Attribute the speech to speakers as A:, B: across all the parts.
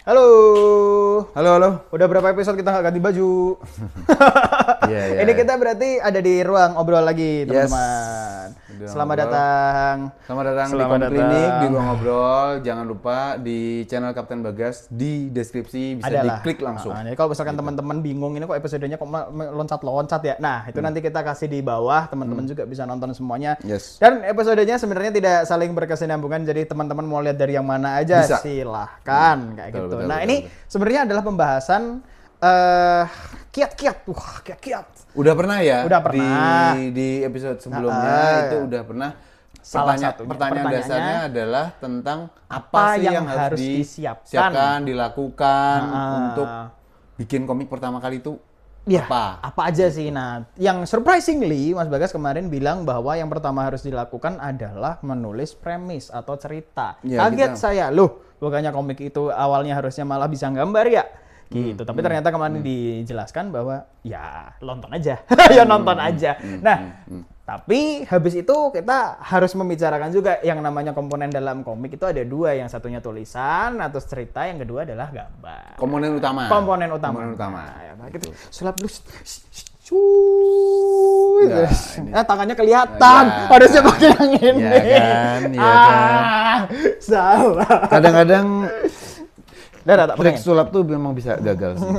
A: Halo.
B: Halo, halo.
A: Udah berapa episode kita nggak ganti baju?
B: Iya.
A: Ini kita berarti ada di ruang obrol lagi,
B: Yes.
A: teman-teman.
B: Udah
A: Selamat
B: ngobrol.
A: datang.
B: Selamat datang
A: Selamat
B: di Komik
A: datang.
B: Klinik, di Ruang Ngobrol. Jangan lupa di channel Kapten Bagas, di deskripsi bisa
A: Adalah.
B: diklik langsung.
A: Jadi kalau misalkan teman-teman bingung ini kok episodenya kok loncat-loncat ya. Nah, itu nanti kita kasih di bawah, teman-teman juga bisa nonton semuanya.
B: Yes.
A: Dan episodenya sebenarnya tidak saling berkesinambungan, jadi teman-teman mau lihat dari yang mana aja
B: Bisa.
A: silahkan kayak
B: Betul,
A: gitu.
B: betul,
A: Nah,
B: betul,
A: ini
B: betul.
A: sebenarnya adalah pembahasan kiat-kiat. Wah, kiat-kiat.
B: Udah pernah ya?
A: Udah pernah.
B: Di episode sebelumnya itu udah pernah.
A: Salah satunya.
B: Pertanyaan dasarnya adalah tentang
A: apa
B: apa sih
A: yang
B: yang harus
A: harus
B: disiapkan, dilakukan
A: Ah.
B: untuk bikin komik pertama kali itu
A: Ya,
B: apa?
A: aja sih? Nah, yang surprisingly, Mas Bagas kemarin bilang bahwa yang pertama harus dilakukan adalah menulis premis atau cerita.
B: Ya,
A: Kaget
B: kita-
A: saya, loh, bukannya komik itu awalnya harusnya malah bisa gambar ya? Gitu. Tapi ternyata kemarin dijelaskan bahwa ya nonton aja, ya nonton aja. Nah, tapi habis itu kita harus membicarakan juga yang namanya komponen dalam komik itu ada dua, yang satunya tulisan atau cerita, yang kedua adalah gambar.
B: Komponen utama.
A: Komponen utama.
B: Komponen utama.
A: Nah, ya, kita sulap dulu. Cuy.
B: Ya, ini.
A: Tangannya kelihatan.
B: Ya,
A: Harusnya pakai yang ini.
B: Ya kan, ya kan.
A: Salah.
B: Kadang-kadang
A: Udah tak
B: trik
A: pegang.
B: sulap tuh memang bisa gagal sih.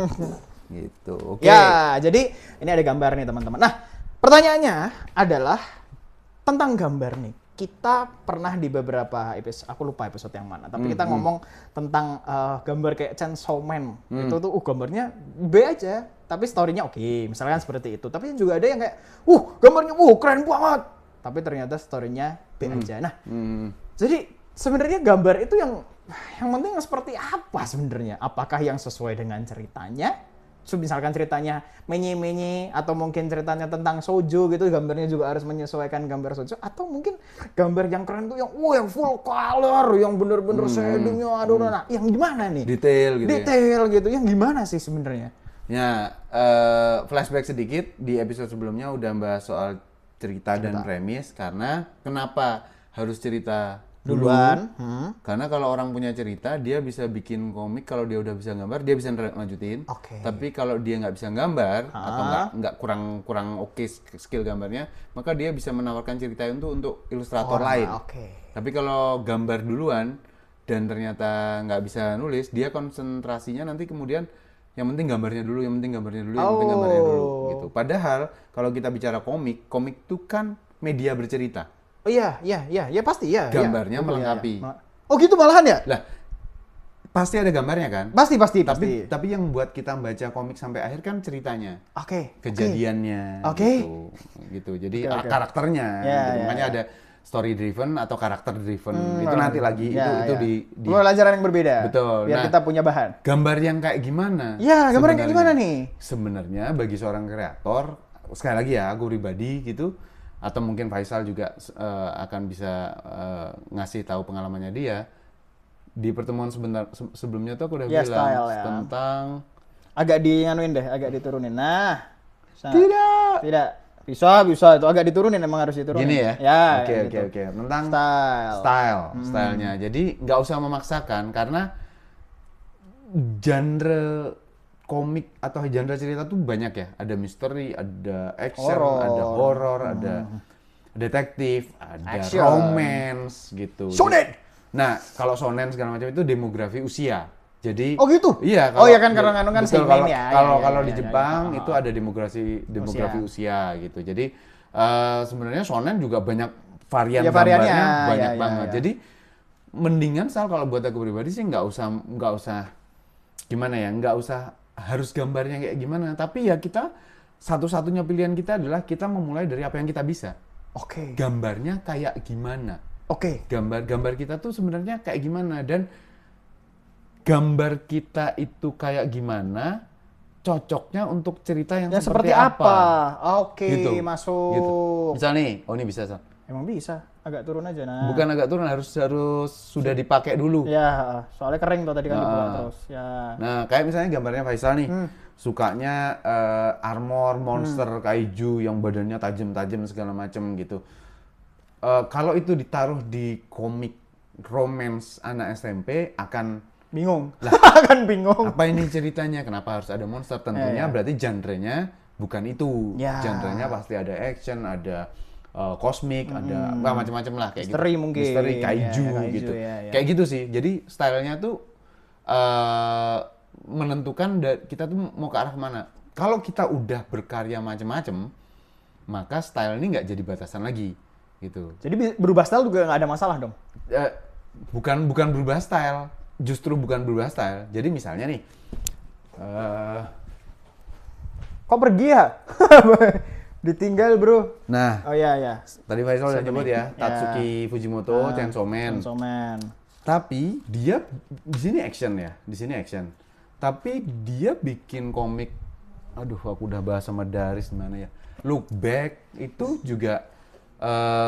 B: Gitu. Oke.
A: Ya, jadi ini ada gambar nih teman-teman. Nah, pertanyaannya adalah tentang gambar nih. Kita pernah di beberapa episode, aku lupa episode yang mana, tapi kita ngomong tentang gambar kayak Chainsaw Man. Itu tuh gambarnya B aja, tapi story-nya oke, misalkan seperti itu. Tapi juga ada yang kayak, gambarnya keren banget. Tapi ternyata story-nya B aja. Nah, jadi sebenarnya gambar itu yang penting yang seperti apa sebenarnya? Apakah yang sesuai dengan ceritanya? Misalkan ceritanya menye-menye, atau mungkin ceritanya tentang shoujo gitu, gambarnya juga harus menyesuaikan gambar shoujo, atau mungkin gambar yang keren tuh yang full color, yang bener-bener shadingnya, aduh, nah, yang gimana nih?
B: Detail gitu ya.
A: Detail gitu, yang gimana sih sebenarnya?
B: Ya, flashback sedikit di episode sebelumnya udah bahas soal cerita dan premis, karena kenapa harus cerita dulu?
A: Duluan.
B: Karena kalau orang punya cerita, dia bisa bikin komik. Kalau dia udah bisa gambar, dia bisa lanjutin.
A: Oke.
B: Tapi kalau dia nggak bisa gambar atau nggak kurang oke skill gambarnya, maka dia bisa menawarkan cerita itu untuk ilustrator lain.
A: Oke.
B: Tapi kalau gambar duluan dan ternyata nggak bisa nulis, dia konsentrasinya nanti kemudian yang penting gambarnya dulu, yang penting gambarnya dulu, yang penting gambarnya dulu gitu. Padahal kalau kita bicara komik itu kan media bercerita.
A: Oh iya, pasti ya.
B: Gambarnya
A: Betul,
B: melengkapi.
A: iya. Oh gitu malahan ya?
B: Lah, pasti ada gambarnya kan?
A: Pasti.
B: Tapi yang buat kita baca komik sampai akhir kan ceritanya,
A: Oke.
B: kejadiannya,
A: Oke.
B: gitu. Jadi
A: Oke.
B: karakternya,
A: Ya,
B: gitu.
A: ya,
B: Makanya
A: ya.
B: ada story driven atau karakter driven. Itu nanti lagi itu di
A: pelajaran yang berbeda.
B: Betul.
A: Biar
B: Nah,
A: kita punya bahan.
B: gambar yang kayak gimana?
A: Ya, gambar yang kayak gimana nih?
B: Sebenarnya bagi seorang kreator, sekali lagi ya, aku pribadi gitu, atau mungkin Faisal juga akan bisa ngasih tahu pengalamannya dia. Di pertemuan sebelumnya tuh aku udah
A: Ya,
B: bilang
A: style ya.
B: tentang
A: Agak dianuin deh, agak diturunin. Nah.
B: tidak.
A: Bisa itu agak diturunin, emang harus diturunin.
B: Gini ya?
A: Ya.
B: Oke,
A: gitu.
B: tentang
A: Style.
B: stylenya. Jadi nggak usah memaksakan, karena genre komik atau genre cerita tuh banyak ya. Ada misteri, ada action, ada horor, ada detektif, ada
A: Action.
B: romance gitu.
A: Shonen!
B: Nah, kalau shonen segala macam itu demografi usia. Jadi
A: Oh gitu?
B: Iya.
A: Oh iya kan, karena nganu kan
B: betul,
A: seinen
B: kalau
A: ya.
B: kalau
A: Ya,
B: di
A: ya,
B: Jepang
A: ya.
B: itu ada demografi usia gitu. Jadi sebenarnya shonen juga banyak varian
A: Ya, variannya.
B: gambarnya banyak
A: Ya,
B: banget.
A: ya.
B: Jadi mendingan kalau buat aku pribadi sih nggak usah gimana ya, nggak usah harus gambarnya kayak gimana. Tapi ya kita satu-satunya pilihan kita adalah kita memulai dari apa yang kita bisa.
A: Oke.
B: Gambarnya kayak gimana?
A: Oke.
B: Gambar kita tuh sebenarnya kayak gimana, dan gambar kita itu kayak gimana cocoknya untuk cerita yang
A: Ya
B: seperti
A: seperti apa? Oke,
B: Gitu.
A: masuk.
B: Gitu. Misal nih, ini bisa Sal.
A: Emang bisa, agak turun aja nah.
B: Bukan agak turun, harus sudah dipakai dulu.
A: Ya, soalnya kering tuh tadi kan dibuat terus. Ya.
B: Nah, kayak misalnya gambarnya Faisal nih, sukanya armor monster kaiju yang badannya tajam-tajam segala macem gitu. Kalau itu ditaruh di komik romance anak SMP akan
A: Bingung. Kan bingung.
B: Apa ini ceritanya? Kenapa harus ada monster? Tentunya
A: Iya.
B: berarti genre-nya bukan itu.
A: Ya.
B: Genre-nya pasti ada action, ada kosmik, ada macam-macam lah kayak
A: Misteri
B: gitu.
A: mungkin.
B: Misteri, kaiju,
A: Ya, kaiju,
B: gitu.
A: ya.
B: Kayak gitu sih. Jadi stylenya tuh menentukan kita tuh mau ke arah kemana. Kalau kita udah berkarya macam-macam, maka style ini nggak jadi batasan lagi, gitu.
A: Jadi berubah style juga nggak ada masalah dong?
B: Bukan berubah style, justru bukan berubah style. Jadi misalnya nih,
A: Kok pergi ya? Ditinggal bro.
B: nah
A: Oh iya.
B: tadi Faisal udah nyebut ya,
A: Ya.
B: Tatsuki Fujimoto, Chainsaw Man.
A: Chainsaw Man.
B: Tapi dia di sini action ya, di sini action. Tapi dia bikin komik, aduh aku udah bahas sama Daris gimana ya. Look Back itu juga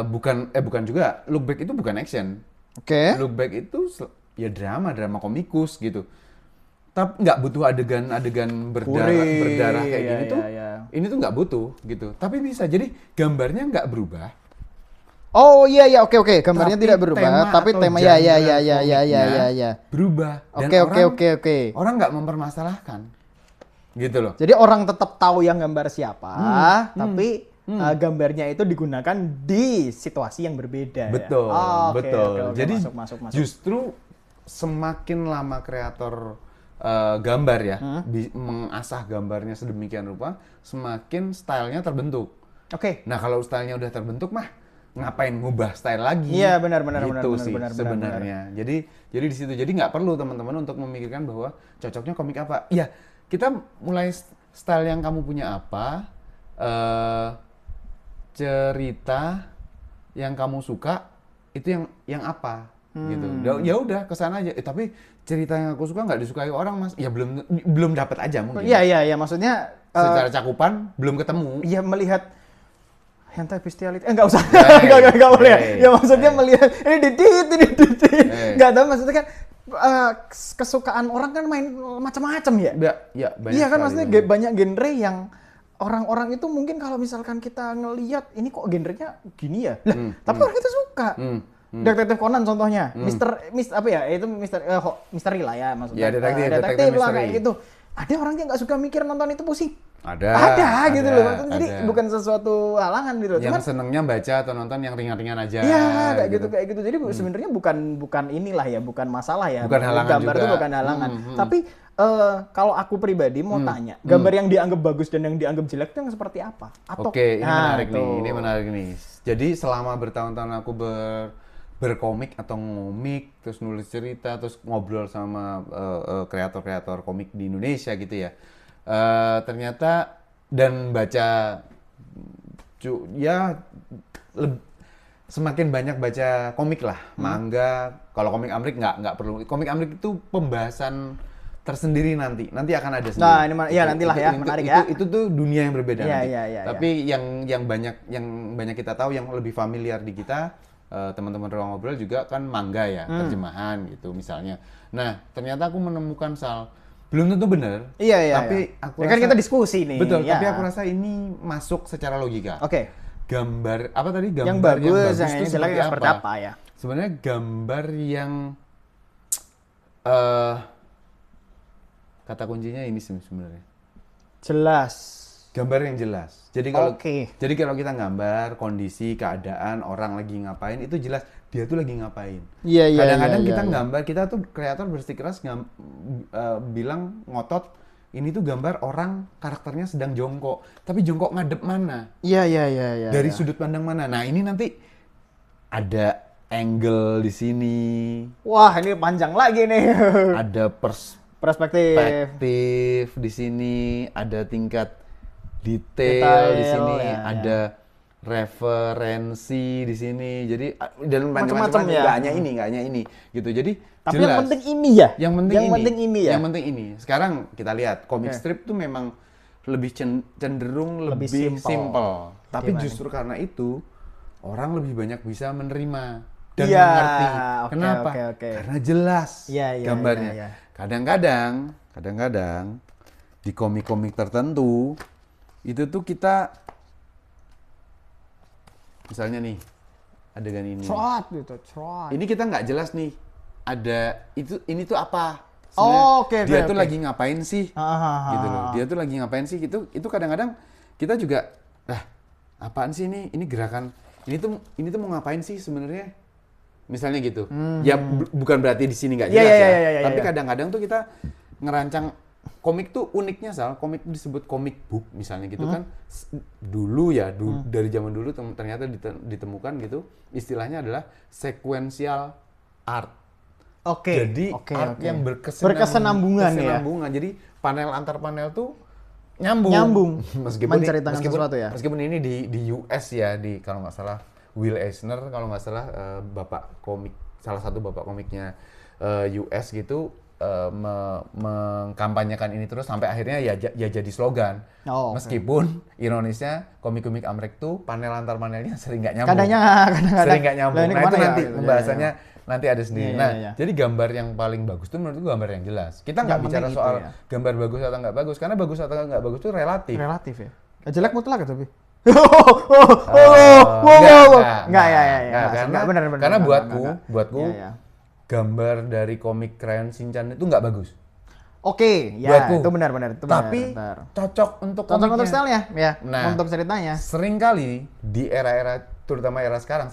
B: bukan juga. Look Back itu bukan action.
A: Oke.
B: Look Back itu ya drama komikus gitu. Tapi nggak butuh adegan berdarah kayak
A: Iya,
B: gini tuh.
A: iya.
B: Ini tuh nggak butuh gitu. Tapi bisa. Jadi gambarnya nggak berubah.
A: Oh iya oke. Gambarnya
B: Tapi
A: tidak berubah,
B: tema
A: tapi
B: atau
A: tema
B: genre
A: ya.
B: berubah. Dan
A: Oke.
B: orang nggak mempermasalahkan. Gitu loh.
A: Jadi orang tetap tahu yang gambar siapa, tapi gambarnya itu digunakan di situasi yang berbeda.
B: Betul,
A: Ya? Oh, oke,
B: betul.
A: oke,
B: Jadi
A: masuk.
B: justru semakin lama kreator gambar ya, mengasah gambarnya sedemikian rupa, semakin stylenya terbentuk.
A: Oke.
B: Nah kalau stylenya udah terbentuk mah, ngapain ngubah style lagi?
A: Iya benar.
B: Gitu sih sebenarnya. Jadi di situ. Jadi nggak perlu teman-teman untuk memikirkan bahwa cocoknya komik apa. Iya, kita mulai style yang kamu punya apa, cerita yang kamu suka itu yang apa gitu. Ya udah kesana aja. Tapi cerita yang aku suka nggak disukai orang mas. Ya belum dapat aja mungkin.
A: Iya, maksudnya
B: Secara cakupan belum ketemu.
A: ya melihat hentai bestiality. Enggak usah. Enggak boleh. Ya maksudnya melihat ini ditit. Enggak tahu maksudnya kan kesukaan orang kan main macam-macam ya.
B: Ya banyak.
A: Iya kan
B: sekali,
A: maksudnya
B: banyak.
A: banyak genre yang orang-orang itu mungkin kalau misalkan kita ngelihat ini kok genrenya gini ya. Lah, tapi orang itu suka. Detektif Conan contohnya. Mister apa ya? Itu misteri lah ya maksudnya.
B: Ya, detektif
A: lah
B: misteri.
A: kayak gitu. Ada orang yang nggak suka mikir nonton itu pusing.
B: Ada
A: Gitu loh. Maksudnya jadi bukan sesuatu halangan gitu loh.
B: Yang senengnya baca atau nonton yang ringan-ringan aja.
A: Iya, kayak gitu. Jadi sebenarnya bukan inilah ya, bukan masalah ya.
B: Bukan halangan
A: gambar
B: juga.
A: itu bukan halangan. Tapi kalau aku pribadi mau tanya, gambar yang dianggap bagus dan yang dianggap jelek itu yang seperti apa?
B: Oke, ini menarik nih. Jadi selama bertahun-tahun aku berkomik atau ngomik, terus nulis cerita, terus ngobrol sama kreator-kreator komik di Indonesia gitu ya. Ternyata dan baca semakin banyak baca komik lah, manga. Kalau komik Amrik nggak perlu. Komik Amrik itu pembahasan tersendiri nanti akan ada sendiri.
A: Nah, ini nantilah ya, menarik ya.
B: Itu tuh dunia yang berbeda
A: Iya,
B: nanti.
A: iya.
B: Tapi yang banyak kita tahu, yang lebih familiar di kita, teman-teman ruang ngobrol juga kan manga ya, terjemahan gitu misalnya. Nah, ternyata aku menemukan belum tentu benar.
A: Iya.
B: Tapi aku
A: kan
B: rasa
A: kita diskusi nih.
B: betul.
A: ya.
B: Tapi aku rasa ini masuk secara logika.
A: Oke.
B: Gambar apa tadi? Gambar
A: Yang bagus, yang
B: itu
A: jelek yang seperti apa ya?
B: Sebenarnya gambar yang kata kuncinya ini sih sebenarnya.
A: Jelas.
B: Gambar yang jelas. Jadi kalau
A: Oke.
B: jadi kalau kita gambar kondisi, keadaan, orang lagi ngapain, itu jelas dia tuh lagi ngapain.
A: Iya.
B: Kadang-kadang kita gambar, kita tuh kreator bersikeras bilang ngotot ini tuh gambar orang karakternya sedang jongkok, tapi jongkok ngadep mana?
A: Iya.
B: Dari sudut pandang mana? Nah, ini nanti ada angle di sini.
A: Wah, ini panjang lagi nih.
B: Ada perspektif di sini, ada tingkat detail di sini,
A: ya.
B: ada referensi di sini. Jadi dan
A: Macam-macam ya.
B: Nggak hanya ini gitu. Jadi
A: Tapi
B: jelas.
A: yang penting ini ya.
B: Yang penting ini.
A: ya.
B: Yang penting ini. Sekarang kita lihat komik strip tuh memang lebih cenderung lebih simple. Tapi justru karena itu orang lebih banyak bisa menerima dan
A: Iya,
B: mengerti.
A: oke,
B: Kenapa?
A: oke.
B: Karena jelas
A: Iya,
B: gambarnya.
A: iya.
B: Kadang-kadang di komik-komik tertentu itu tuh kita misalnya nih adegan ini.
A: Trot.
B: Ini kita nggak jelas nih. Ini tuh apa? sebenarnya
A: Oke,
B: dia
A: oke,
B: tuh
A: oke.
B: lagi ngapain sih gitu loh. Dia tuh lagi ngapain sih gitu. Itu kadang-kadang kita juga apaan sih ini gerakan ini tuh mau ngapain sih sebenarnya? Misalnya gitu. Ya bukan berarti di sini nggak
A: Iya,
B: jelas
A: iya,
B: ya.
A: iya, iya,
B: Tapi
A: iya.
B: kadang-kadang tuh kita ngerancang komik tuh uniknya komik disebut comic book misalnya gitu kan dulu ya dari zaman dulu ternyata ditemukan gitu istilahnya adalah sequential art.
A: Oke.
B: Jadi
A: Oke,
B: art
A: oke.
B: yang
A: Berkesenambungan ya.
B: Jadi panel antar panel tuh nyambung.
A: Nyambung.
B: Meskipun
A: Menceritakan sesuatu ya.
B: Meskipun ini di US ya di kalau nggak salah Will Eisner kalau nggak salah salah satu bapak komiknya US gitu mengkampanyekan ini terus sampai akhirnya ya jadi slogan.
A: Oh,
B: Meskipun ironisnya komik-komik Amrek tuh panel antar panelnya sering nggak nyambung.
A: Kadang-kadang.
B: Sering nggak nyambung.
A: Lah, ini
B: Nah itu
A: kemana ya?
B: nanti
A: Gitu.
B: pembahasannya nanti ada sendiri.
A: Iya,
B: Nah,
A: iya.
B: jadi gambar yang paling bagus tuh menurutku gambar yang jelas. Kita nggak
A: Yang
B: bicara
A: penting
B: soal
A: itu ya.
B: gambar bagus atau nggak bagus, karena bagus atau nggak bagus itu relatif.
A: Relatif ya. Jelek mutlak tapi. Enggak ya.
B: Karena
A: Benar.
B: karena buatku
A: Iya, iya.
B: gambar dari komik Crayon Shinchan itu nggak bagus.
A: Oke, ya
B: Buatku.
A: itu benar.
B: Tapi cocok untuk
A: cocok untuk
B: komiknya.
A: stylenya, ya.
B: Nah,
A: Untuk ceritanya.
B: Seringkali di era-era terutama era sekarang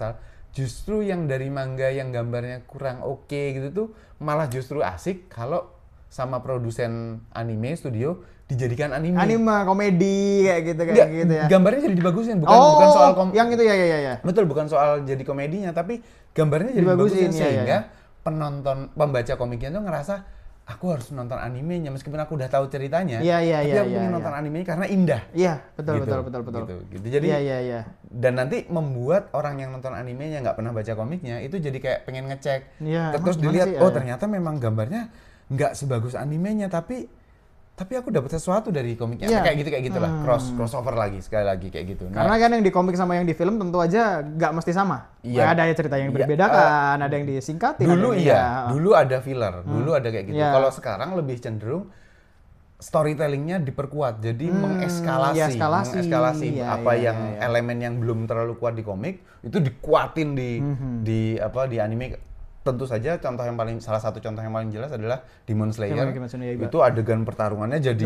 B: justru yang dari manga yang gambarnya kurang oke gitu tuh malah justru asik kalau sama produsen anime studio dijadikan anime.
A: Anime, komedi kayak gitu
B: Enggak,
A: ya.
B: gambarnya jadi dibagusin bukan soal
A: yang itu ya.
B: Betul, bukan soal jadi komedinya tapi gambarnya jadi
A: Dibagusin,
B: dibagusin
A: iya,
B: sehingga
A: iya.
B: pembaca komiknya tuh ngerasa aku harus nonton animenya meskipun aku udah tahu ceritanya.
A: Iya,
B: tapi aku pengen nonton animenya karena indah.
A: Iya, betul.
B: Gitu. Jadi
A: Iya.
B: dan nanti membuat orang yang nonton animenya nggak pernah baca komiknya itu jadi kayak pengen ngecek.
A: Iya,
B: Terus
A: emang gimana
B: dilihat
A: sih?
B: oh
A: Iya.
B: ternyata memang gambarnya nggak sebagus animenya tapi aku dapat sesuatu dari komiknya.
A: Iya.
B: Kayak gitulah. Crossover lagi sekali lagi kayak gitu. Nah,
A: Karena kan yang di komik sama yang di film tentu aja nggak mesti sama.
B: Iya.
A: Ada cerita yang
B: Iya,
A: berbeda kan, ada yang disingkatin.
B: dulu
A: ada yang
B: iya,
A: ya.
B: dulu ada filler, dulu ada kayak gitu.
A: Iya.
B: Kalau sekarang lebih cenderung storytellingnya diperkuat, jadi mengeskalasi,
A: ya, eskalasi. Iya,
B: apa
A: iya,
B: yang
A: iya.
B: elemen yang belum terlalu kuat di komik itu dikuatin di anime. Tentu saja salah satu contoh yang paling jelas adalah Demon Slayer.
A: Demon Slayer, iya.
B: Itu adegan pertarungannya jadi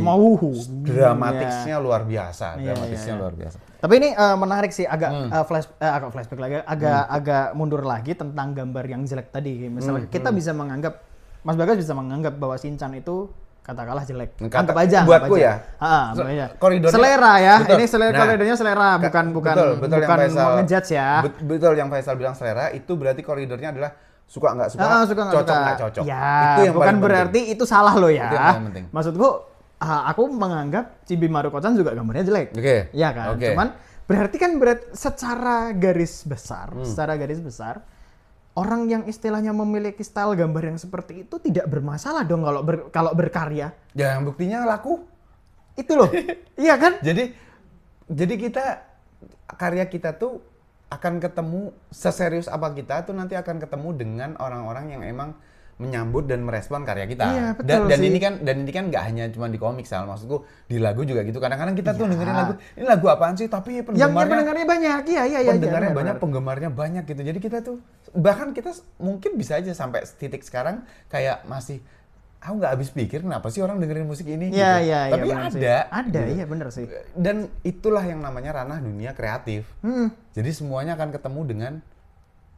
B: dramatisnya luar biasa,
A: Iya,
B: luar biasa.
A: Tapi ini menarik sih, agak flashback lagi, agak mundur lagi tentang gambar yang jelek tadi. Misalnya kita bisa menganggap, Mas Bagas bisa menganggap bahwa Shinchan itu katakanlah jelek. Anggap aja.
B: Buatku ya.
A: Koridornya, selera ya.
B: Betul.
A: Ini koridornya selera, bukan
B: yang Faisal,
A: ngejudge ya.
B: Betul yang Faisal bilang selera, itu berarti koridornya adalah suka nggak suka,
A: suka nggak
B: cocok
A: suka.
B: nggak cocok.
A: Ya,
B: itu yang
A: bukan
B: paling
A: berarti itu salah loh ya.
B: Itu yang paling penting.
A: Maksudku, aku menganggap Chibi Maruko-chan juga gambarnya jelek.
B: Oke.
A: Iya kan?
B: Oke.
A: Cuman berarti kan secara garis besar, orang yang istilahnya memiliki style gambar yang seperti itu tidak bermasalah dong kalau berkarya.
B: Ya, yang buktinya laku.
A: Itu loh. Iya kan?
B: Jadi karya kita tuh akan ketemu seserius apa kita tuh nanti akan ketemu dengan orang-orang yang emang menyambut dan merespon karya kita.
A: Iya, betul
B: dan
A: sih.
B: ini kan nggak hanya cuma di komik, maksudku di lagu juga gitu. Kadang-kadang kita tuh dengerin lagu, ini lagu apaan sih? Tapi
A: Yang
B: penggemarnya
A: pendengarnya banyak. Iya.
B: pendengarnya banyak,
A: benar.
B: penggemarnya banyak gitu. Jadi kita tuh bahkan kita mungkin bisa aja sampai titik sekarang kayak masih aku nggak habis pikir kenapa sih orang dengerin musik ini
A: Iya,
B: gitu.
A: iya.
B: Tapi
A: benar sih. Ada,
B: gitu.
A: iya benar sih.
B: Dan itulah yang namanya ranah dunia kreatif. Jadi semuanya akan ketemu dengan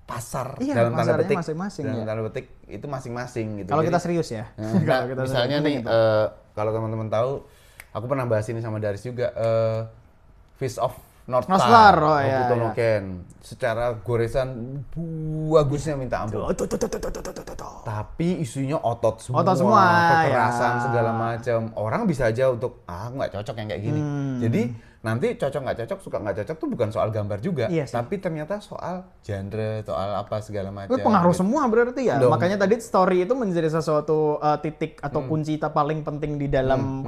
B: pasar
A: Iya,
B: dalam tanda
A: pasarnya
B: petik.
A: masing-masing,
B: Dalam
A: ya.
B: tanda petik itu masing-masing gitu.
A: Kalau
B: Jadi,
A: kita serius ya.
B: nah,
A: Kalau kita
B: misalnya
A: serius,
B: nih
A: gitu.
B: kalau teman-teman tahu, aku pernah bahas ini sama Daris juga. Fist of North
A: North
B: Star,
A: Star, oh, iya,
B: Hokuto no
A: iya.
B: Ken. Secara goresan bagusnya minta ampun.
A: Tuh.
B: Tapi isunya otot semua,
A: Otot semua,
B: kekerasan
A: ya.
B: segala macam. Orang bisa aja untuk nggak cocok yang kayak gini. Jadi nanti cocok nggak cocok, suka nggak cocok tuh bukan soal gambar juga,
A: Iya sih.
B: tapi ternyata soal genre, soal apa segala macam.
A: Itu pengaruh
B: gitu.
A: semua berarti ya.
B: Dong.
A: Makanya tadi story itu menjadi sesuatu titik atau kunci paling penting di dalam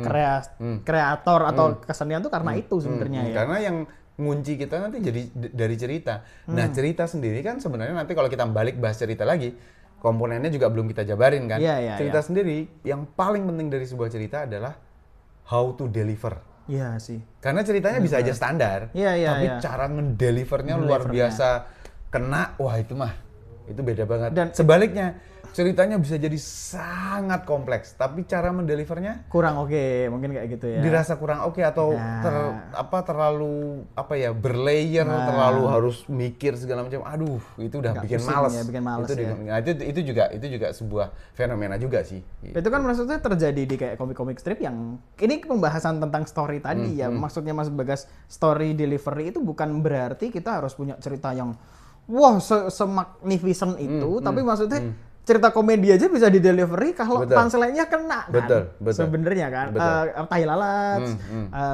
A: kreator atau kesenian tuh karena itu sebenarnya ya.
B: Karena yang ngunci kita nanti jadi dari cerita. Nah, cerita sendiri kan sebenarnya nanti kalau kita balik bahas cerita lagi, komponennya juga belum kita jabarin kan.
A: Iya,
B: Cerita
A: iya.
B: sendiri yang paling penting dari sebuah cerita adalah how to deliver.
A: Iya sih.
B: Karena ceritanya bisa aja standar,
A: Iya, iya,
B: tapi
A: iya.
B: cara ngedelivernya luar biasa kena, wah itu beda banget.
A: Dan
B: sebaliknya, ceritanya bisa jadi sangat kompleks, tapi cara mendelivernya
A: Kurang oke, mungkin kayak gitu ya.
B: dirasa kurang oke atau terlalu berlayer, terlalu harus mikir segala macam. Aduh, itu udah bikin
A: pusing
B: males.
A: ya, bikin males
B: itu,
A: ya.
B: nah, itu juga sebuah fenomena juga sih.
A: Itu kan maksudnya terjadi di kayak komik-komik strip yang ini pembahasan tentang story tadi ya. Maksudnya Mas Bagas, story delivery itu bukan berarti kita harus punya cerita yang wah semagnificent itu, tapi maksudnya cerita komedi aja bisa di delivery kalau punchline-nya kena kan.
B: Betul.
A: Sebenarnya kan. Tai Lalat,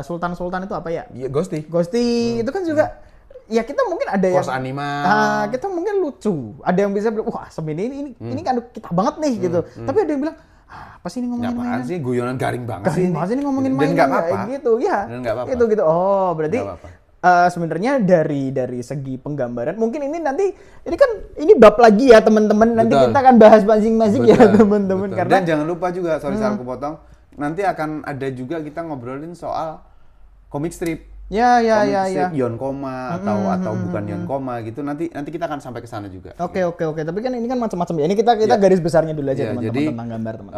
A: Sultan itu apa ya?
B: Ya, Ghosty.
A: Ghosty itu kan juga ya kita mungkin ada yang
B: Kos animal.
A: kita mungkin lucu. Ada yang bisa bilang wah ini kan kita banget nih gitu. Tapi ada yang bilang apa sih ini ngomongin
B: Apaan
A: mainan?
B: sih guyonan garing banget
A: Garing
B: sih
A: banget sih ini ngomongin
B: Dan
A: mainan
B: nggak
A: kayak
B: apa-apa.
A: gitu ya.
B: Dan nggak apa-apa.
A: Gitu. Oh, berarti
B: Nggak apa-apa.
A: sebenarnya dari segi penggambaran mungkin ini nanti ini bab lagi ya teman-teman, nanti
B: Betul.
A: kita akan bahas masing-masing ya
B: Betul,
A: teman-teman
B: betul.
A: karena
B: Dan jangan lupa juga, sorry aku potong, nanti akan ada juga kita ngobrolin soal komik strip.
A: ya
B: Strip Yonkoma atau bukan Yonkoma gitu. Nanti kita akan sampai ke sana juga.
A: Oke. Tapi kan ini kan macam-macam ya. Ini kita garis besarnya dulu aja
B: Ya,
A: teman-teman
B: jadi,
A: tentang gambar teman.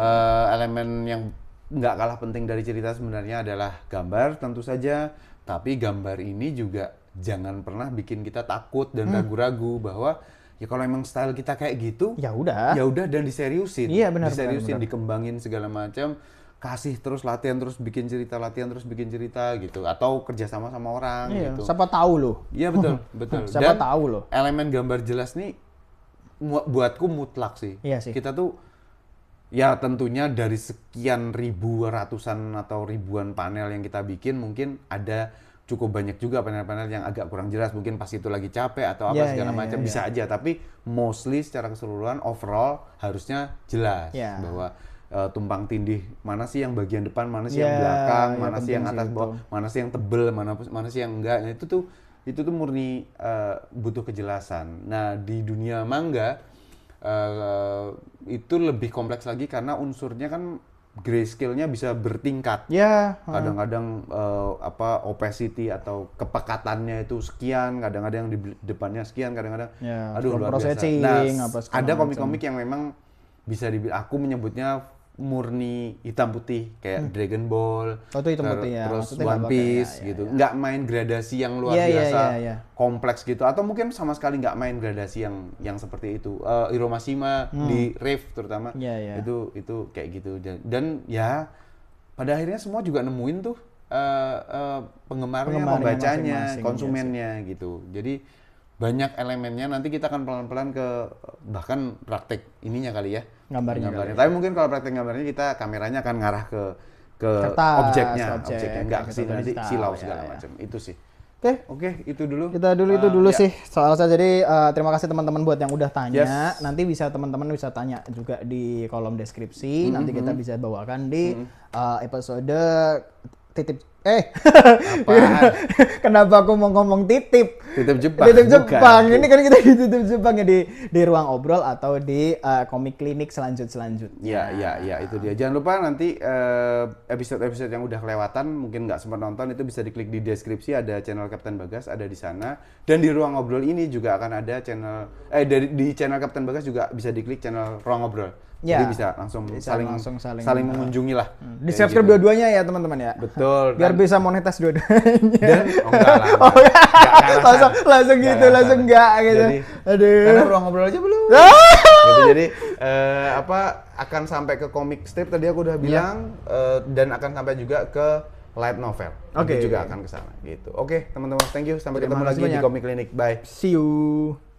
B: Elemen yang nggak kalah penting dari cerita sebenarnya adalah gambar tentu saja, tapi gambar ini juga jangan pernah bikin kita takut dan ragu-ragu bahwa ya kalau emang style kita kayak gitu,
A: Ya udah.
B: dan diseriusin.
A: Iya, benar,
B: Diseriusin,
A: benar.
B: dikembangin segala macam, kasih terus latihan terus bikin cerita gitu atau kerjasama sama orang
A: Iya,
B: gitu.
A: siapa tahu loh.
B: Iya betul.
A: Siapa
B: Dan
A: tahu loh.
B: elemen gambar jelas nih buatku mutlak sih.
A: Iya sih.
B: Kita tuh ya tentunya dari sekian ratusan atau ribuan panel yang kita bikin mungkin ada cukup banyak juga panel-panel yang agak kurang jelas, mungkin pas itu lagi capek atau apa
A: Ya,
B: segala
A: ya,
B: macam
A: ya,
B: bisa aja, tapi mostly secara keseluruhan overall harusnya jelas
A: Ya.
B: bahwa tumpang tindih mana sih yang bagian depan, mana sih yang
A: Ya,
B: belakang,
A: ya,
B: mana sih yang
A: penting
B: atas
A: sih
B: bawah,
A: itu.
B: mana sih yang tebel, mana sih yang enggak. Nah, itu tuh murni butuh kejelasan. Nah, di dunia manga itu lebih kompleks lagi karena unsurnya kan grayscale-nya bisa bertingkat.
A: Ya.
B: Kadang-kadang opacity atau kepekatannya itu sekian, kadang-kadang di depannya sekian, kadang-kadang
A: Ya,
B: luar biasa.
A: processing,
B: Nah,
A: apa segala
B: ada
A: macam.
B: komik-komik yang memang bisa aku menyebutnya murni hitam putih kayak Dragon Ball,
A: Oh, itu hitam putih ya,
B: terus
A: maksudnya nggak
B: One
A: pakai,
B: Piece
A: ya,
B: gitu, nggak main gradasi yang luar
A: Iya, iya,
B: biasa
A: iya, iya.
B: kompleks gitu, atau mungkin sama sekali nggak main gradasi yang seperti itu. Hiro Mashima di Rave terutama
A: Iya, iya.
B: itu kayak gitu, dan ya pada akhirnya semua juga nemuin tuh penggemarnya,
A: Penggemarnya
B: pembacanya,
A: masing-masing,
B: konsumennya gitu. Jadi banyak elemennya, nanti kita akan pelan-pelan ke bahkan praktek ininya kali ya.
A: Gambarnya kali ya.
B: Tapi mungkin kalau praktek gambarnya kameranya akan ngarah ke
A: Kertas,
B: objeknya,
A: objek,
B: enggak ke
A: kita
B: sini nanti
A: tahu,
B: silau
A: ya,
B: segala
A: ya.
B: macam. Itu sih.
A: Oke.
B: Oke, itu dulu.
A: Kita itu dulu
B: Ya.
A: sih soal saya. Jadi terima kasih teman-teman buat yang udah tanya.
B: Yes.
A: Nanti teman-teman bisa tanya juga di kolom deskripsi. Nanti kita bisa bawakan di episode titip.
B: Apaan?
A: Kenapa aku mau ngomong titip?
B: Titip Jepang.
A: Titip
B: bukan.
A: Jepang. Ini kan kita di titip Jepang ya di ruang obrol atau di komik klinik selanjutnya.
B: Ya, itu dia. Jangan lupa nanti episode-episode yang udah kelewatan, mungkin nggak sempat nonton, itu bisa diklik di deskripsi, ada channel Kapten Bagas, ada di sana. Dan di ruang obrol ini juga akan ada channel, di channel Kapten Bagas juga bisa diklik channel ruang obrol.
A: Ya.
B: Jadi bisa langsung saling mengunjungi lah.
A: Di
B: Kayak
A: subscribe
B: gitu.
A: dua-duanya ya teman-teman ya.
B: Betul.
A: Biar
B: Dan-
A: bisa monetas dua-duanya.
B: Dan enggak lah.
A: Oh,
B: enggak ke arah sana.
A: langsung
B: Enggak
A: gitu,
B: ke arah
A: langsung
B: sana.
A: enggak gitu.
B: Jadi,
A: Aduh.
B: karena ruang ngobrol aja belum. Gitu, jadi akan sampai ke komik strip tadi aku udah bilang, dan akan sampai juga ke light novel. Nanti
A: Oke.
B: juga akan ke sana gitu. Oke, teman-teman, thank you. Sampai
A: Terima
B: ketemu
A: kasih
B: lagi di
A: banyak.
B: Komik Klinik. Bye.
A: See you.